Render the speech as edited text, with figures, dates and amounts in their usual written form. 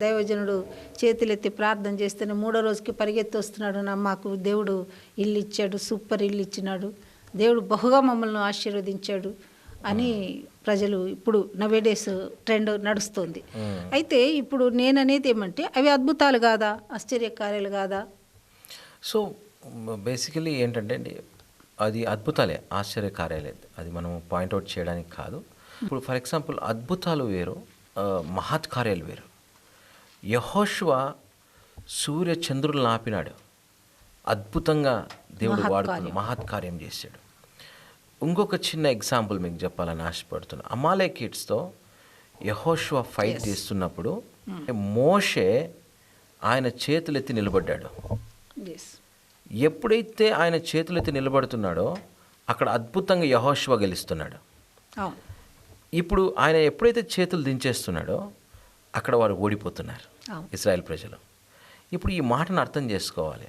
దైవజనుడు చేతులెత్తి ప్రార్థన చేస్తేనే మూడో రోజుకి పరిగెత్తి వస్తున్నాడు. మాకు దేవుడు ఇల్లు ఇచ్చాడు, సూపర్ ఇల్లు ఇచ్చినాడు, దేవుడు బహుగా మమ్మల్ని ఆశీర్వదించాడు అని ప్రజలు ఇప్పుడు నవేడేస్ ట్రెండ్ నడుస్తుంది. అయితే ఇప్పుడు నేననేది ఏమంటే అవి అద్భుతాలు కాదా, ఆశ్చర్యకార్యాలు కాదా? సో బేసికలీ ఏంటంటే అండి, అది అద్భుతాలే, ఆశ్చర్యకార్యాలే. అది మనం పాయింట్అవుట్ చేయడానికి కాదు. ఇప్పుడు ఫర్ ఎగ్జాంపుల్ అద్భుతాలు వేరు, మహత్కార్యాలు వేరు. యెహోషువ సూర్య చంద్రులను ఆపినాడు, అద్భుతంగా దేవుడు వాడుకున్న మహత్కార్యం చేశాడు. ఇంకొక చిన్న ఎగ్జాంపుల్ మీకు చెప్పాలని ఆశపడుతున్నా. అమాలేకీట్స్తో యెహోషువ ఫైట్ చేస్తున్నప్పుడు మోషే ఆయన చేతులెత్తి నిలబడ్డాడు. ఎప్పుడైతే ఆయన చేతులెత్తి నిలబడుతున్నాడో అక్కడ అద్భుతంగా యెహోషువ గెలుస్తున్నాడు. ఇప్పుడు ఆయన ఎప్పుడైతే చేతులు దించేస్తున్నాడో అక్కడ వారు ఓడిపోతున్నారు ఇశ్రాయేల్ ప్రజలు. ఇప్పుడు ఈ మాటను అర్థం చేసుకోవాలి.